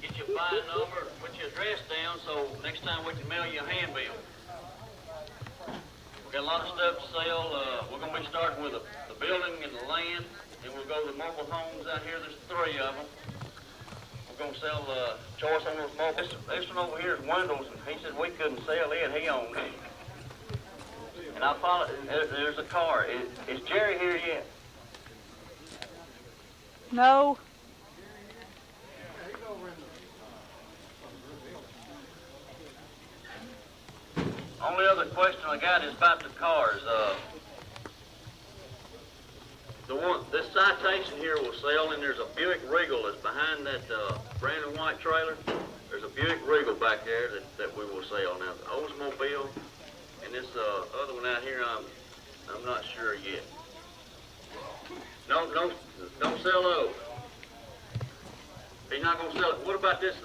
get your phone number, put your address down, so next time we can mail you a handbill. We got a lot of stuff to sell. We're going to be starting with the building and the land, and we'll go to the mobile homes out here. There's 3 of them. We're going to sell choice on those mobile. This one over here is Wendell's, and he said we couldn't sell it. He owned it. And I followed. There's a car. Is Jerry here yet? No. Only other question I got is about the cars. This Citation here will sell, and there's a Buick Regal that's behind that brand new white trailer. There's a Buick Regal back there that we will sell. Now, the Oldsmobile and this other one out here, I'm not sure yet. No, don't sell those. He's not gonna sell it. What about this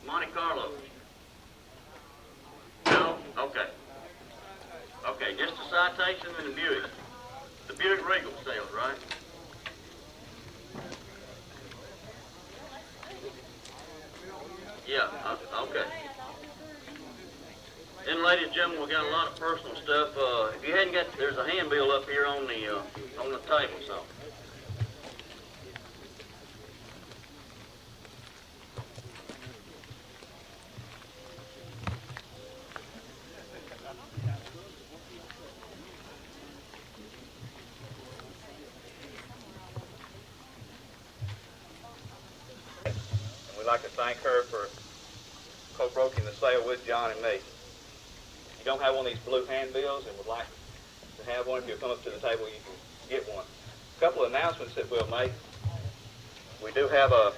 Monte Carlo? No? Okay. Okay, just the Citation and the Buick. The Buick Regal sales, right? Yeah, okay. Then, ladies and gentlemen, we got a lot of personal stuff. If you hadn't got, there's a handbill up here on the table, so. We'd like to thank her for co-broking the sale with John and me. If you don't have one of these blue handbills and would like to have one, if you'll come up to the table, you can get one. A couple of announcements that we'll make. We do have a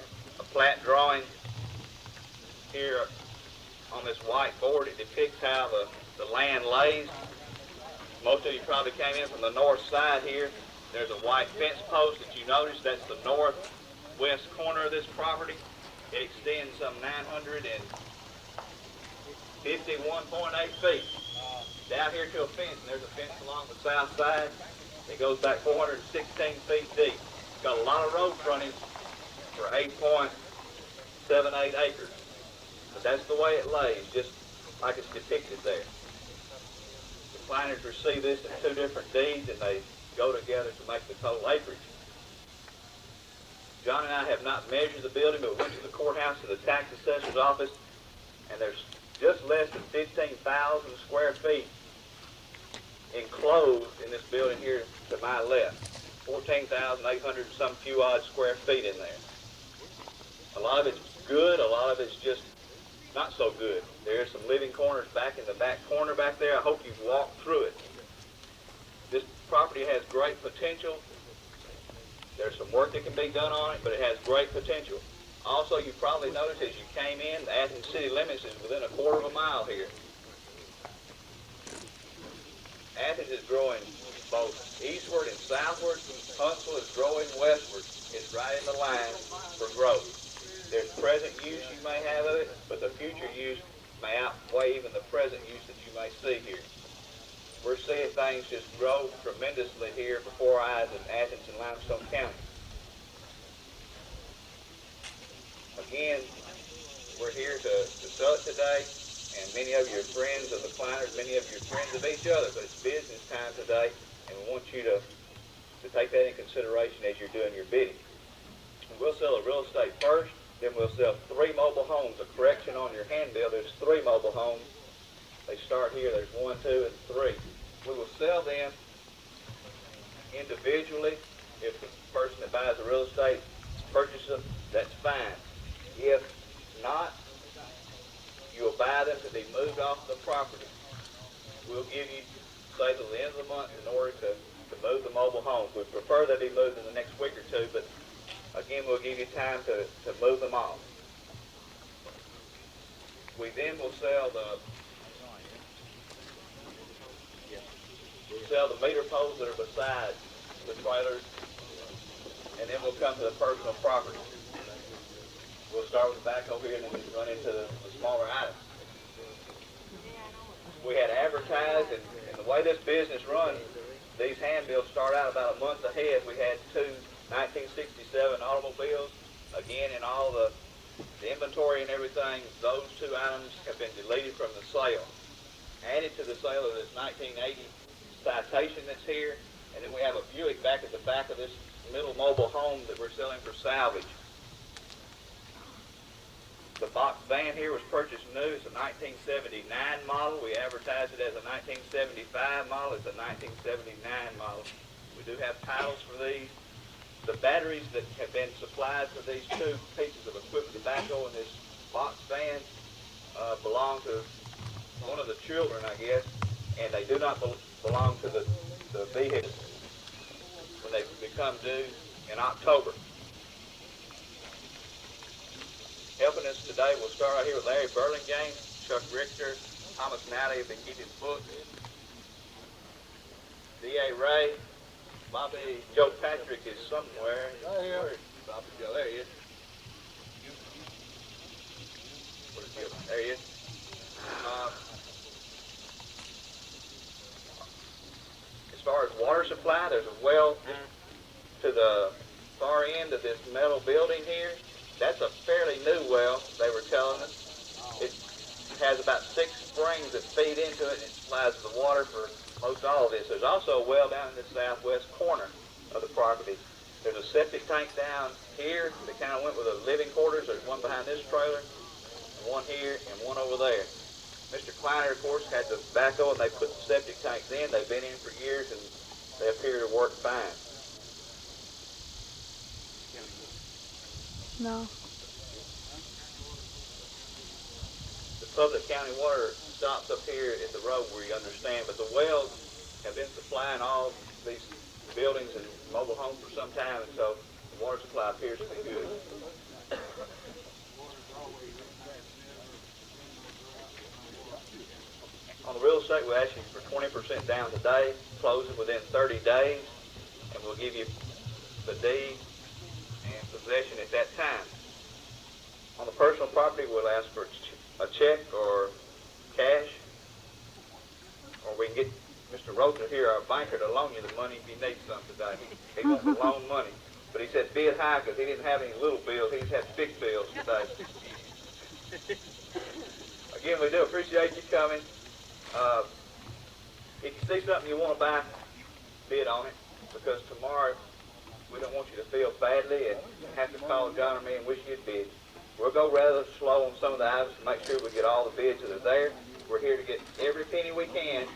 plat drawing here on this white board. It depicts how the land lays. Most of you probably came in from the north side here. There's a white fence post that you notice. That's the northwest corner of this property. It extends some 951.8 feet down here to a fence, and there's a fence along the south side. It goes back 416 feet deep. It's got a lot of road frontage for 8.78 acres. But that's the way it lays, just like it's depicted there. The planners receive this in 2 different deeds, and they go together to make the total acreage. John and I have not measured the building, but we went to the courthouse to the tax assessor's office, and there's just less than 15,000 square feet enclosed in this building here to my left. 14,800 and some few odd square feet in there. A lot of it's good, a lot of it's just not so good. There's some living corners back in the back corner back there. I hope you've walked through it. This property has great potential. There's some work that can be done on it, but it has great potential. Also, you probably noticed as you came in, the Athens city limits is within a quarter of a mile here. Athens is growing both eastward and southward. Huntsville is growing westward. It's right in the line for growth. There's present use you may have of it, but the future use may outweigh even the present use that you may see here. We're seeing things just grow tremendously here before our eyes in Athens and Limestone County. Again, we're here to sell it today, and many of you are friends of the planners, many of you are friends of each other, but it's business time today, and we want you to take that in consideration as you're doing your bidding. We'll sell a real estate first, then we'll sell 3 mobile homes. A correction on your handbill, there's 3 mobile homes. They start here, there's 1, 2, and 3. We will sell them individually. If the person that buys the real estate purchases them, that's fine. If not, you'll buy them to be moved off the property. We'll give you, say, till the end of the month in order to move the mobile homes. We prefer they be moved in the next week or 2, but again, we'll give you time to move them off. We then will sell the meter poles that are beside the trailers, and then we'll come to the personal property. We'll start with the backhoe here and then run into the smaller items. We had advertised, and the way this business runs, these handbills start out about a month ahead. We had 2 1967 automobiles, again in all the The inventory and everything, those two items have been deleted from the sale. Added to the sale of this 1980 Citation that's here, and then we have a Buick back at the back of this middle mobile home that we're selling for salvage. The box van here was purchased new. It's a 1979 model. We advertise it as a 1975 model. It's a 1979 model. We do have titles for these. The batteries that have been supplied for these two pieces of equipment, the backhoe and this box van, belong to one of the children, I guess, and they do not belong to the vehicle when they become due in October. Helping us today, we'll start right here with Larry Burlingame, Chuck Richter, Thomas Nally have been keeping books, D.A. Ray, Bobby Joe Patrick is somewhere. Right here. Where is Bobby Joe? There he is. What is he? There he is. As far as water supply, there's a well to the far end of this metal building here. That's a fairly new well, they were telling us. It has about 6 springs that feed into it, and it supplies the water for most all of this. There's also a well down in the southwest corner of the property. There's a septic tank down here that kind of went with the living quarters. There's one behind this trailer, one here, and one over there. Mr. Kleiner, of course, had the backhoe, and they put the septic tanks in. They've been in for years, and they appear to work fine. No. The public county water stops up here at the road where you understand, but the wells have been supplying all these buildings and mobile homes for some time, and so the water supply appears to be good. On the real estate, we ask you for 20% down today, close it within 30 days, and we'll give you the deed and possession at that time. On the personal property, we'll ask for a check or cash, or we can get Mr. Rother here, our banker, to loan you the money if you need some today. He won't loan money, but he said bid high because he didn't have any little bills. He's had big bills today. Again, we do appreciate you coming. If you see something you want to buy, bid on it, because tomorrow we don't want you to feel badly and have to call John or me and wish you'd bid. We'll go rather slow on some of the items to make sure we get all the bids that are there. We're here to get every penny we can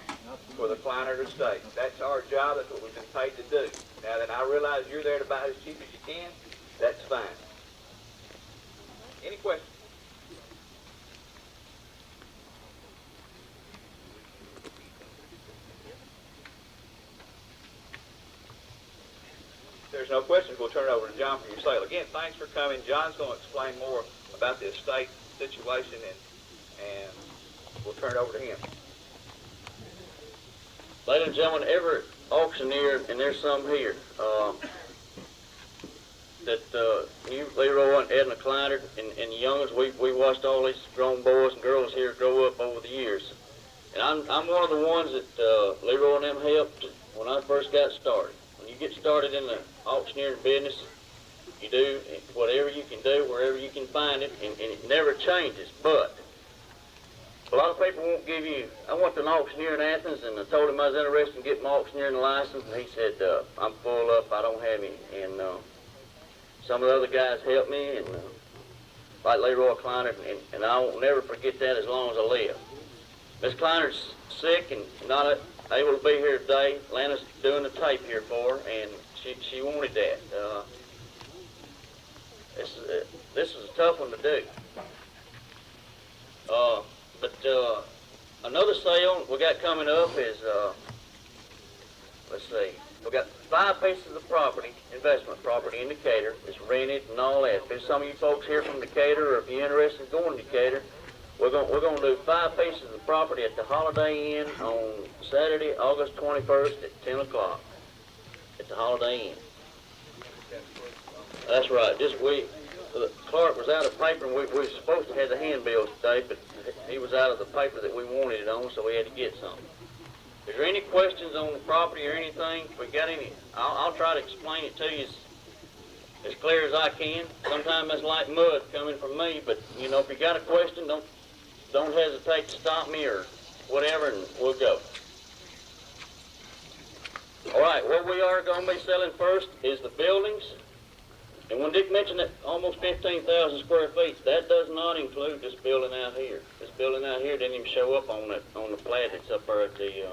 for the Kleiner estate. That's our job. That's what we've been paid to do. Now that I realize you're there to buy as cheap as you can, that's fine. Any questions? If there's no questions, we'll turn it over to John for your sale. Again, thanks for coming. John's going to explain more about the estate situation, and we'll turn it over to him. Ladies and gentlemen, every auctioneer, and there's some here, that you, Leroy and Edna Kleiner, and the youngest, we watched all these grown boys and girls here grow up over the years. And I'm one of the ones that Leroy and them helped when I first got started. When you get started in the auctioneering business, you do whatever you can do, wherever you can find it, and it never changes. But a lot of people won't give you. I went to an auctioneer in Athens, and I told him I was interested in getting my auctioneering license, and he said, I'm full up, I don't have any. And some of the other guys helped me, and like Leroy Kleiner, and I won't never forget that as long as I live. Miss Kleiner's sick and not able to be here today. Atlanta's doing the tape here for her, and she wanted that. This is a tough one to do. But another sale we got coming up is, let's see, we got 5 pieces of property, investment property in Decatur. It's rented and all that. If there's some of you folks here from Decatur, or if you're interested in going to Decatur, we're going to do 5 pieces of property at the Holiday Inn on Saturday, August 21st at 10 o'clock at the Holiday Inn. That's right. The clerk was out of paper, and we were supposed to have the handbills today, but he was out of the paper that we wanted it on, so we had to get some. Is there any questions on the property or anything? If we got any, I'll try to explain it to you as clear as I can. Sometimes it's like mud coming from me, but you know, if you got a question, don't hesitate to stop me or whatever, and we'll go. All right, what we are going to be selling first is the buildings. And when Dick mentioned that almost 15,000 square feet, that does not include this building out here. This building out here didn't even show up on the plat that's up there at the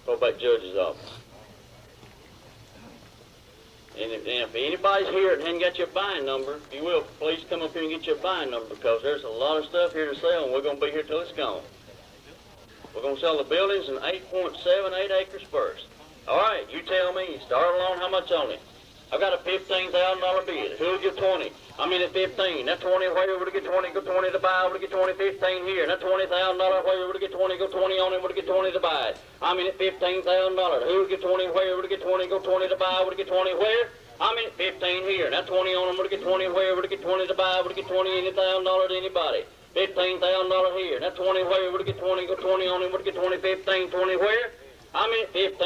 probate judge's office. And if anybody's here and hasn't got your buying number, if you will, please come up here and get your buying number, because there's a lot of stuff here to sell, and we're going to be here till it's gone. We're going to sell the buildings in 8.78 acres first. All right, you tell me, start along, how much on it? I've got a $15,000 bid. Who'll get 20? I'm in at 15. That 20 where would it get 20? Go 20 to buy. Would it get 20? 15 here. That $20,000 where would it get 20? Go 20 on it. Would it get 20 to buy? I'm in at $15,000. Who would get 20 where? Would it get 20? Go 20 to buy. Would it get 20 where? I'm in at 15 here. That 20 on them. Would it get 20 where? Would it get 20 to buy? Would it get 20 $1,000 to anybody? $15,000 here. That 20 where? Would it get 20? Go 20 on it. Would it get 20? 15, 20 where? I'm in at 15.